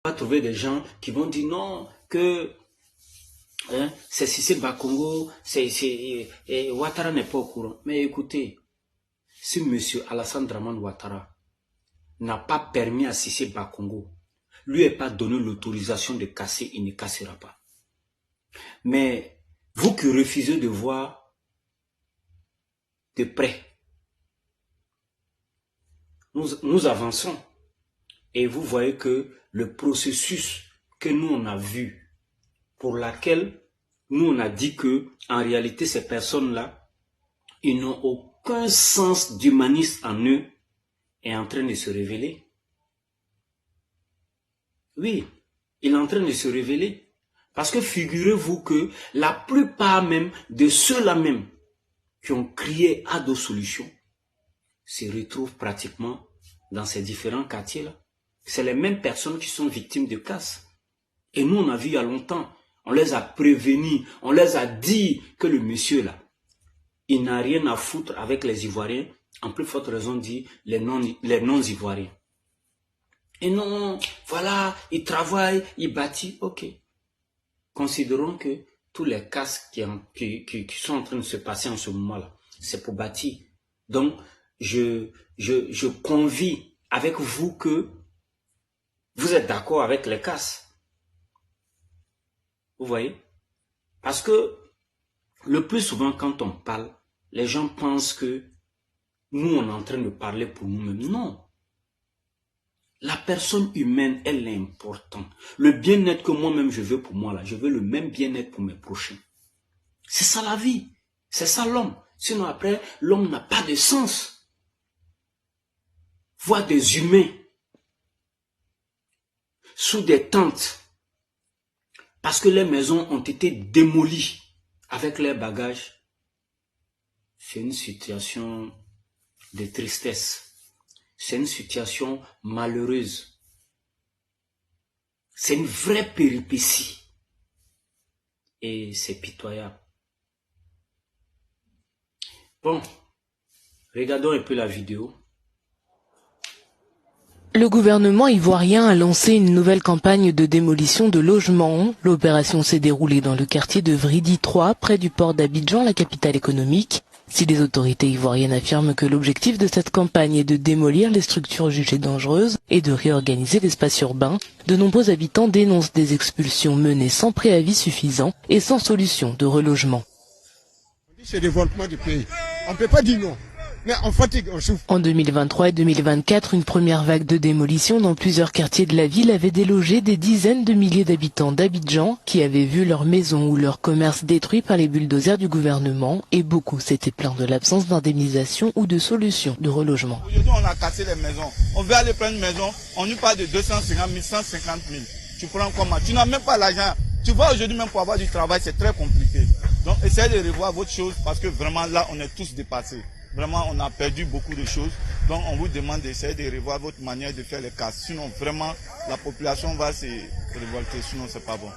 va trouver des gens qui vont dire non, que c'est Cissé Bakongo, et Ouattara n'est pas au courant. Mais écoutez, si M. Alassane Dramane Ouattara n'a pas permis à Cissé Bakongo, lui n'a pas donné l'autorisation de casser, il ne cassera pas. Mais vous qui refusez de voir de près, nous avançons. Et vous voyez que le processus que nous on a vu, pour laquelle nous on a dit que en réalité ces personnes-là, ils n'ont aucun sens d'humanisme en eux, est en train de se révéler. Oui, il est en train de se révéler. Parce que figurez-vous que la plupart même de ceux-là même qui ont crié à d'autres solutions se retrouvent pratiquement dans ces différents quartiers-là. C'est les mêmes personnes qui sont victimes de casse. Et nous, on a vu il y a longtemps, on les a prévenus, on les a dit que le monsieur là, il n'a rien à foutre avec les Ivoiriens, en plus forte raison dit les non-Ivoiriens. Et non, voilà, il travaille, il bâtit, ok. Considérons que tous les casses qui sont en train de se passer en ce moment-là, c'est pour bâtir. Donc, je convie avec vous que vous êtes d'accord avec les casses. Vous voyez? Parce que le plus souvent, quand on parle, les gens pensent que nous, on est en train de parler pour nous-mêmes. Non. La personne humaine, elle est importante. Le bien-être que moi-même je veux pour moi, là, je veux le même bien-être pour mes prochains. C'est ça la vie. C'est ça l'homme. Sinon après, l'homme n'a pas de sens. Voir des humains sous des tentes parce que les maisons ont été démolies avec leurs bagages, c'est une situation de tristesse. C'est une situation malheureuse. C'est une vraie péripétie. Et c'est pitoyable. Bon, regardons un peu la vidéo. Le gouvernement ivoirien a lancé une nouvelle campagne de démolition de logements. L'opération s'est déroulée dans le quartier de Vridi 3, près du port d'Abidjan, la capitale économique. Si les autorités ivoiriennes affirment que l'objectif de cette campagne est de démolir les structures jugées dangereuses et de réorganiser l'espace urbain, de nombreux habitants dénoncent des expulsions menées sans préavis suffisant et sans solution de relogement. C'est le développement du pays. On ne peut pas dire non. Mais on fatigue, on souffre. En 2023 et 2024, une première vague de démolition dans plusieurs quartiers de la ville avait délogé des dizaines de milliers d'habitants d'Abidjan qui avaient vu leur maison ou leur commerce détruits par les bulldozers du gouvernement et beaucoup s'étaient plaints de l'absence d'indemnisation ou de solution de relogement. Aujourd'hui, on a cassé les maisons. On veut aller prendre une maison, on nous parle de 250 000, 150 000. Tu prends comment? Tu n'as même pas l'argent. Tu vois, aujourd'hui, même pour avoir du travail, c'est très compliqué. Donc, essayez de revoir votre chose parce que vraiment, là, on est tous dépassés. Vraiment, on a perdu beaucoup de choses. Donc, on vous demande d'essayer de revoir votre manière de faire les casses. Sinon, vraiment, la population va se révolter. Sinon, c'est pas bon.